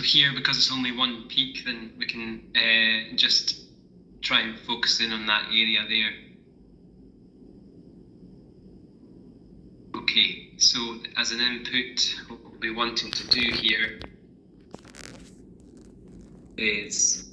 here, because it's only one peak, then we can just try and focus in on that area there. Okay, so as an input, what we'll be wanting to do here is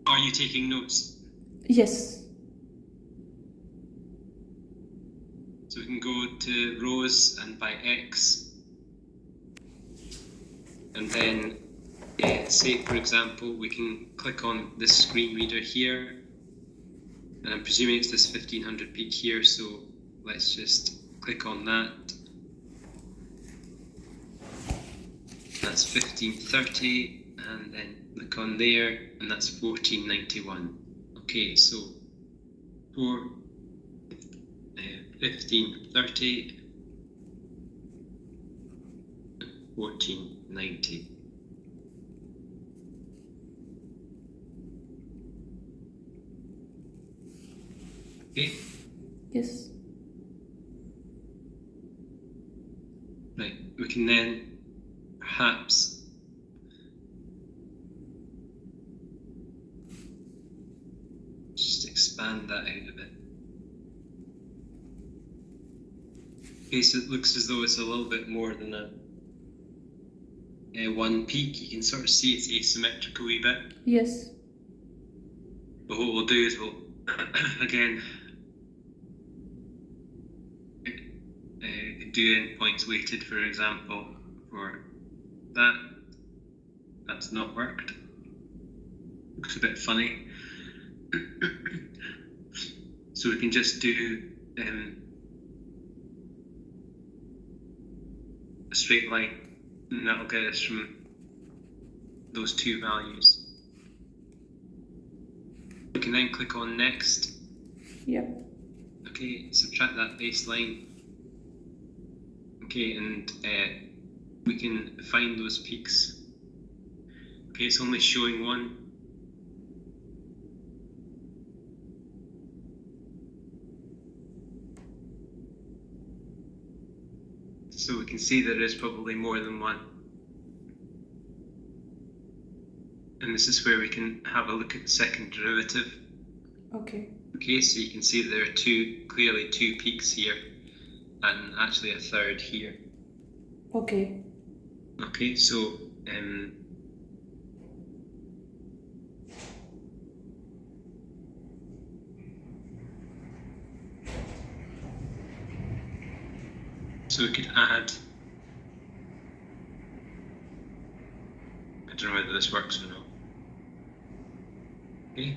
are you taking notes? Yes. So we can go to rows and by X, and then say, for example, we can click on this screen reader here, and I'm presuming it's this 1500 peak here, so let's just click on that. That's 1530, and then click on there, and that's 1491. Okay, so for 1530, 1490. Okay. Yes. Right, we can then perhaps just expand that out a bit. Okay, so it looks as though it's a little bit more than a one peak. You can sort of see it's asymmetric a wee bit. Yes. But what we'll do is we'll again do endpoints weighted, for example, for that. That's not worked. Looks a bit funny. So we can just do a straight line, and that'll get us from those two values. We can then click on next. Yep. Okay, subtract that baseline. Okay, and we can find those peaks. Okay, it's only showing one. So we can see there is probably more than one. And this is where we can have a look at the second derivative. Okay. Okay, so you can see that there are clearly two peaks here, and actually a third here. Okay. Okay, so so we could add, I don't know whether this works or not. Okay.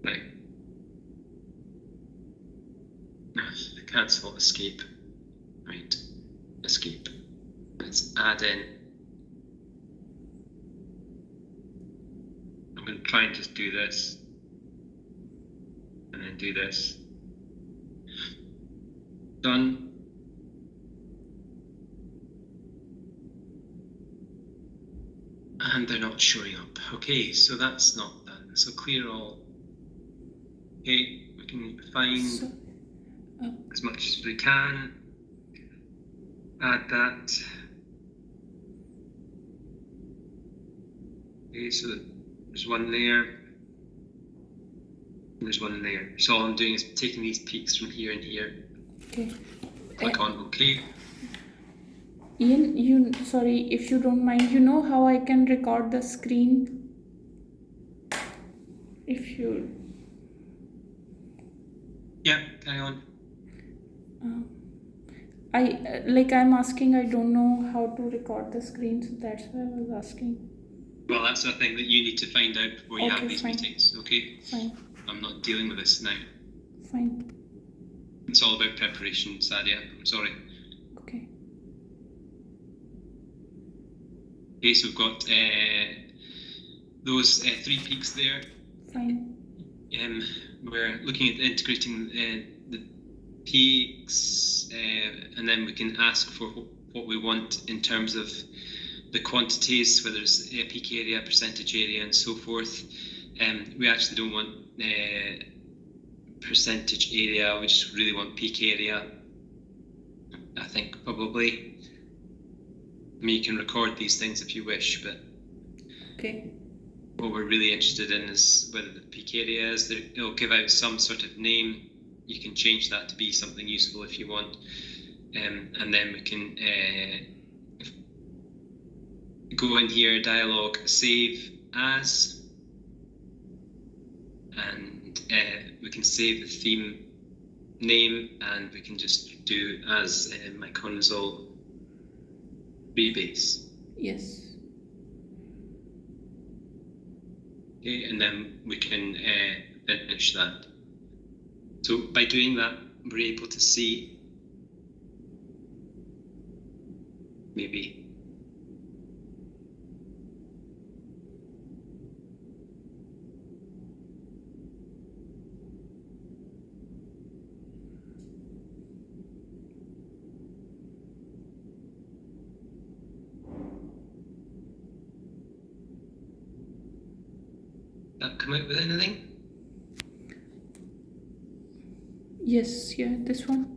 Right. Cancel escape. Right. Escape. Let's add in. I'm going to try and just do this, and then do this. Done. And they're not showing up. Okay, so that's not done. So clear all. Okay, we can find as much as we can. Add that. Okay, so there's one there. And there's one there. So all I'm doing is taking these peaks from here and here. Okay. Click on OK. Ian, sorry, if you don't mind, you know how I can record the screen? If you... Yeah, carry on. I'm asking, I don't know how to record the screen, so that's why I was asking. Well, that's a thing that you need to find out before you Okay, have these fine. meetings, okay? Fine, I'm not dealing with this now. fine. It's all about preparation, Sadia. I'm sorry. Okay. Okay, so we've got those 3 peaks there. Fine. We're looking at integrating the peaks, and then we can ask for what we want in terms of the quantities, whether it's peak area, percentage area, and so forth. We actually don't want percentage area, we just really want peak area, I think, probably. I mean, you can record these things if you wish, but Okay. what we're really interested in is whether the peak area is there. It'll give out some sort of name. You can change that to be something useful if you want, and then we can go in here, dialog, save as, and we can save the theme name, and we can just do as my console rebase. Yes. Okay, and then we can finish that. So by doing that, we're able to see maybe that come out with anything? Yes, yeah, this one.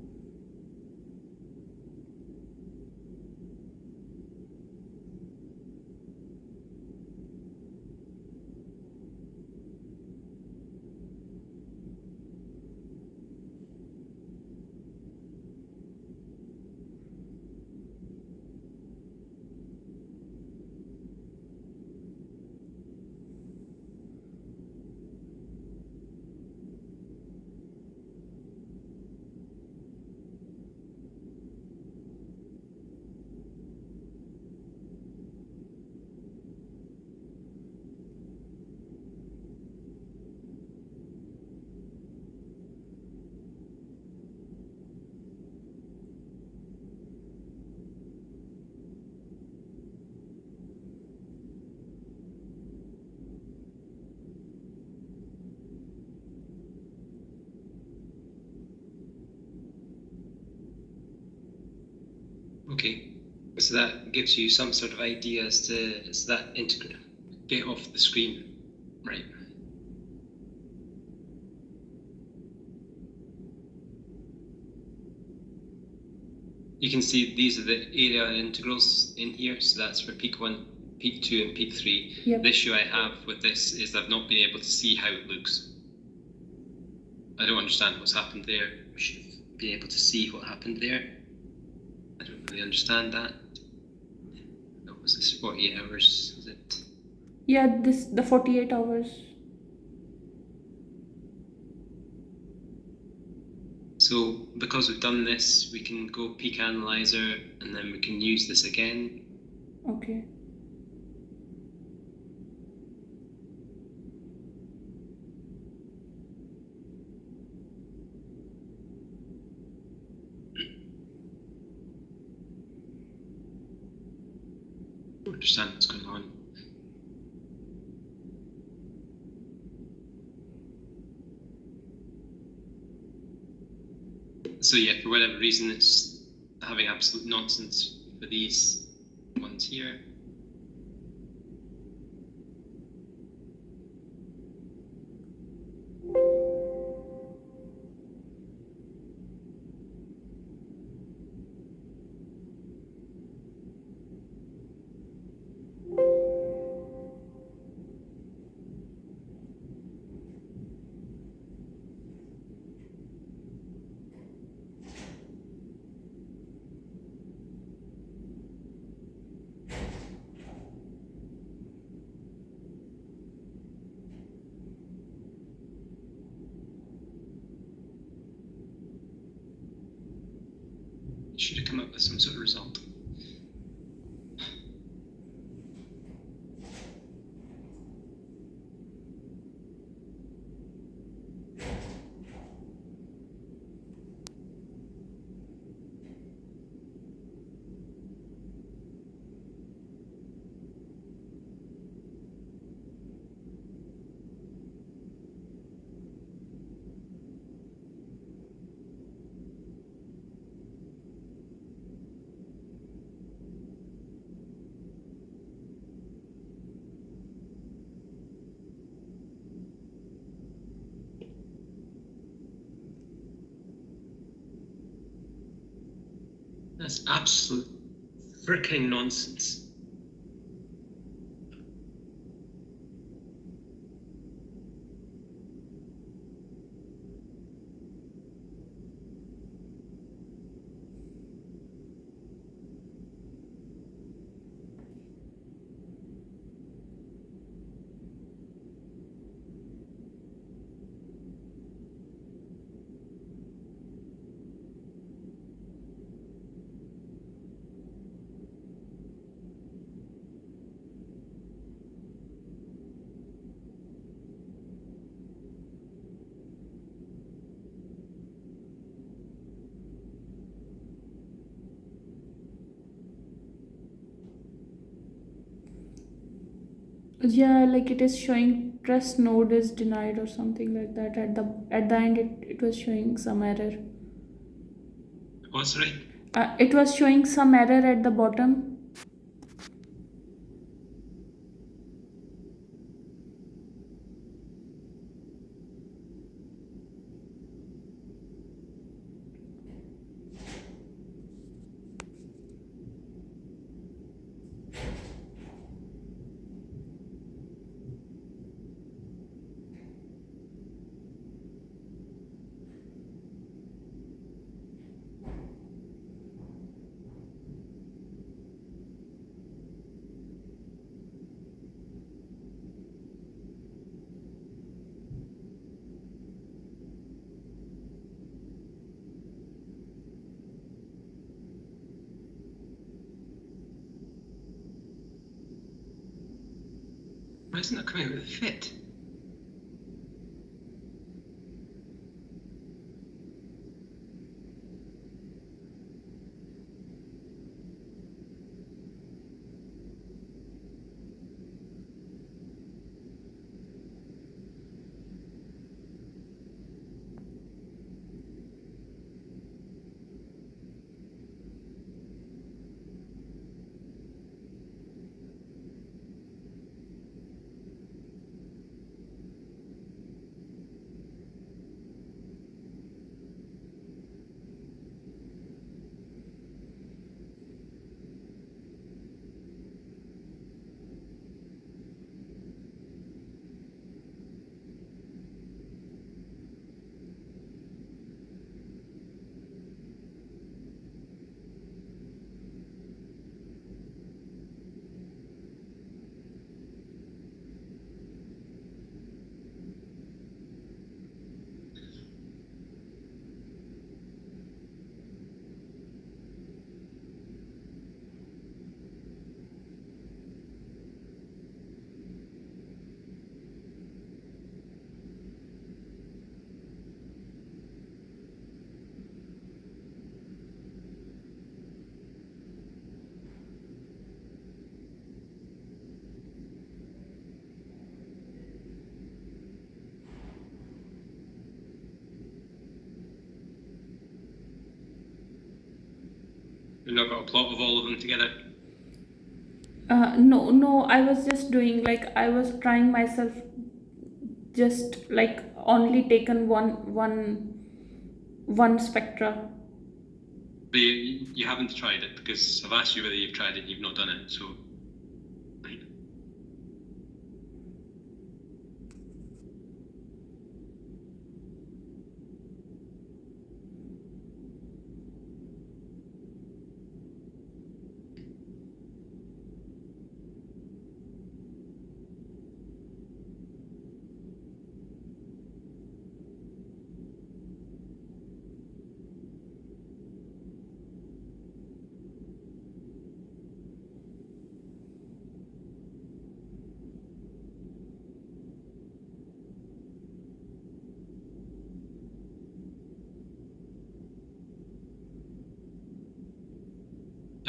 Okay, so that gives you some sort of idea as to, so that integrate, get off the screen, right? You can see these are the area integrals in here, so that's for peak 1, peak 2, and peak 3. Yep. The issue I have with this is I've not been able to see how it looks. I don't understand what's happened there. We should have been able to see what happened there. I don't really understand that. What was this, 48 hours? Is it? Yeah, the 48 hours. So because we've done this, we can go peak analyzer, and then we can use this again. Okay. I don't understand what's going on. So yeah, for whatever reason, it's having absolute nonsense for these ones here. should have come up with some sort of result. That's absolute freaking nonsense. Yeah, like it is showing press node is denied or something like that. At the end, it was showing some error. What's right? It was showing some error at the bottom. Why isn't that coming out with a fit? We've not got a plot of all of them together. No, I was just doing like I was trying myself, just like only taken one spectra. But you haven't tried it because I've asked you whether you've tried it and you've not done it. So, right.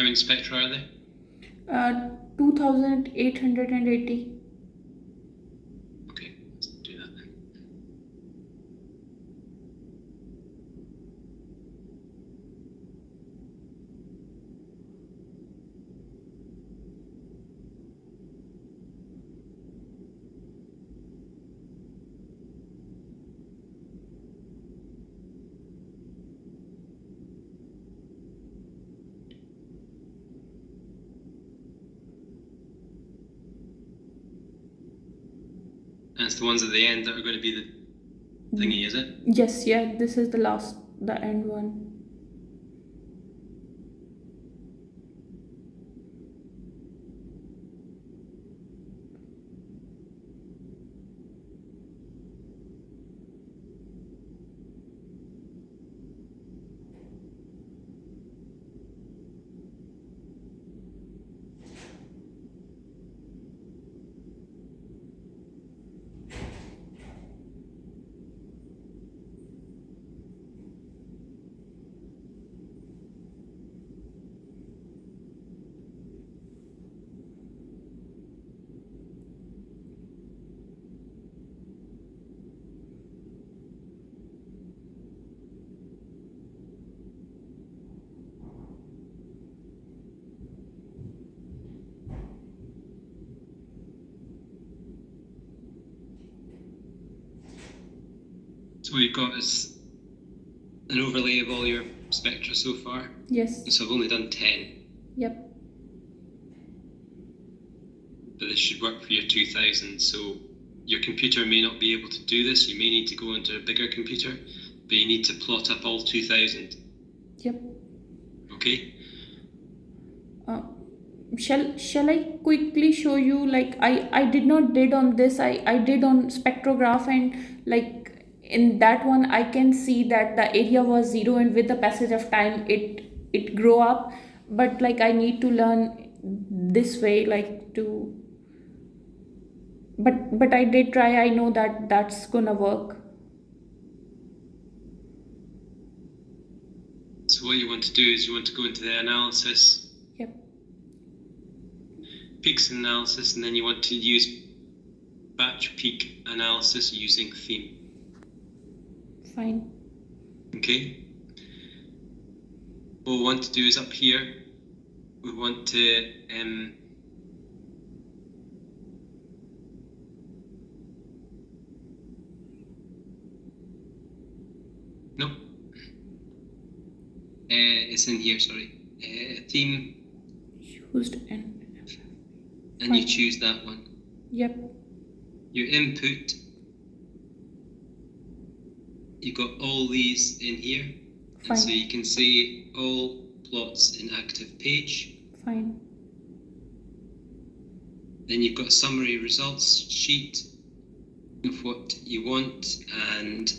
How many spectra are there? 2880. Okay, let's do that then. And it's the ones at the end that are going to be the thingy, is it? Yes, yeah, this is the end one. So what you've got is an overlay of all your spectra so far. Yes. So I've only done 10. Yep. But this should work for your 2000. So your computer may not be able to do this. You may need to go into a bigger computer, but you need to plot up all 2000. Yep. Okay? Shall I quickly show you, like I did not did on this, I did on spectrograph, and like in that one I can see that the area was 0 and with the passage of time it grow up, but like I need to learn this way, like to, but I did try. I know that that's gonna work. So what you want to do is you want to go into the analysis, Yep. peaks analysis, and then you want to use batch peak analysis using theme. Fine. Okay? What we want to do is up here, we want to no, it's in here, sorry. Theme, Used and and you choose that one. yep. Your input, you've got all these in here. Fine. And so you can see all plots in active page. Fine. Then you've got summary results sheet of what you want and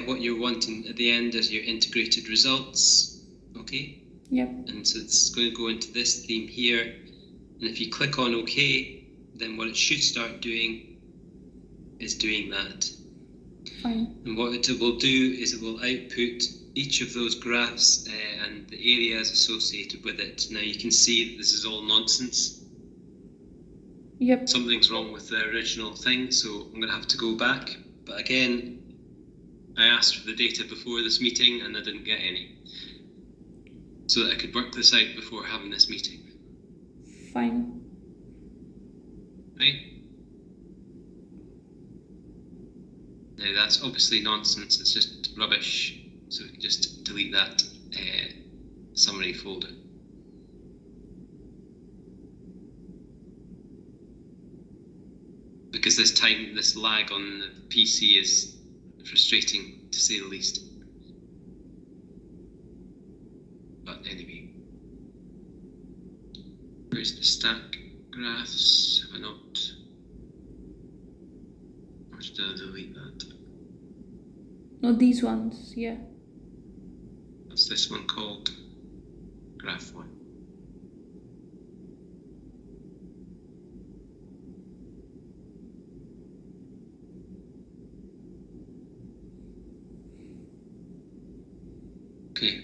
what you're wanting at the end is your integrated results. Okay? Yep. And so it's going to go into this theme here. And if you click on OK, then what it should start doing is doing that. Fine. And what it will do is it will output each of those graphs and the areas associated with it. Now you can see that this is all nonsense. Yep. Something's wrong with the original thing, so I'm going to have to go back. But again, I asked for the data before this meeting and I didn't get any. So that I could work this out before having this meeting. Fine. Right? Now that's obviously nonsense, it's just rubbish. So we can just delete that summary folder. Because this lag on the PC is frustrating to say the least. But anyway, where's the stack graphs? Have I not? Or should I delete that? No, these ones, yeah. What's this one called? Graph 1. Okay,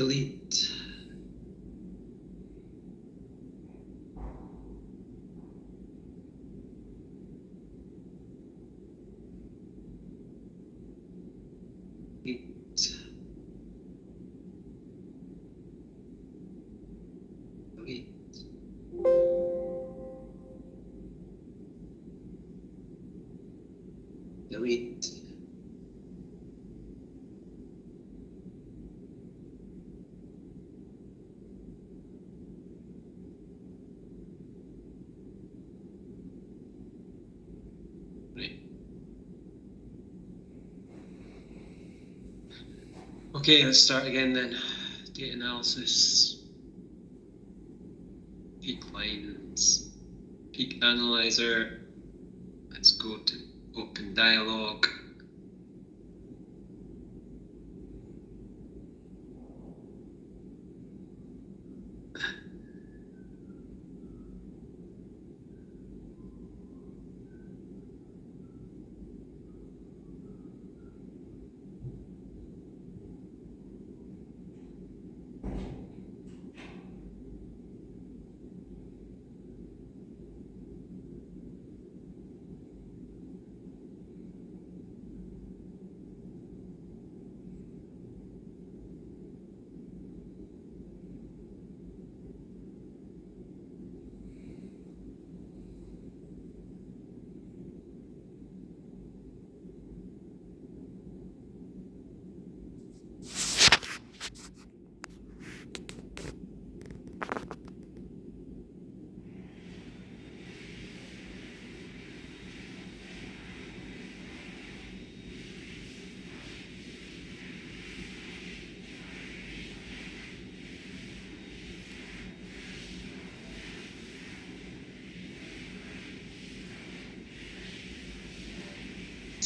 delete. Delete. Delete. Delete. Right. Okay, let's start again then. Data analysis, peak lines, peak analyzer. Let's go to open dialog.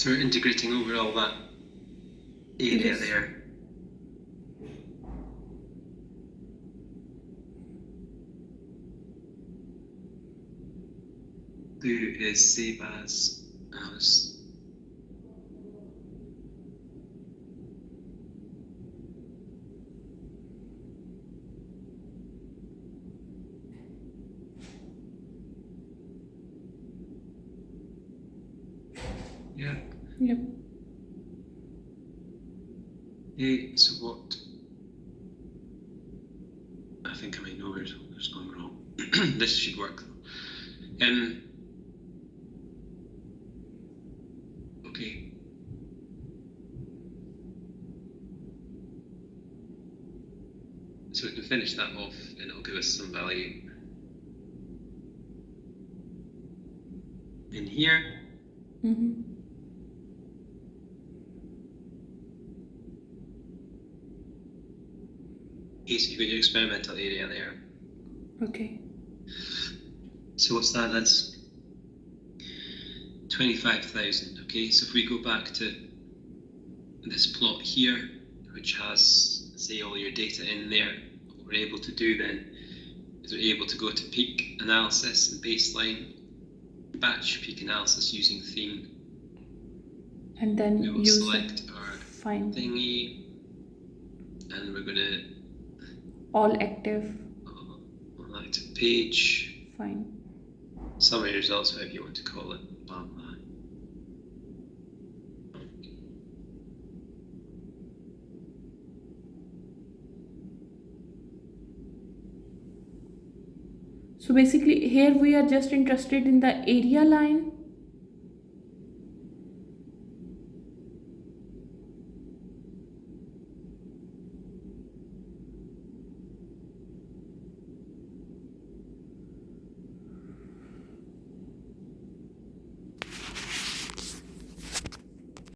So we're integrating over all that area Yes. there. Blue is save as. Yeah. Yep. Okay, so what? I think I might know where's going wrong. This should work though. Okay. So we can finish that off and it'll give us some value. In here. Mm-hmm. Okay, so you've got your experimental area there. Okay. So what's that? That's 25,000. Okay, so if we go back to this plot here, which has, say, all your data in there, what we're able to do then is we're able to go to peak analysis and baseline, batch peak analysis using theme. And then We will use select our fine thingy, and we're going to all active. active page, Fine. summary results, whatever you want to call it, blah blah. So basically here we are just interested in the area line.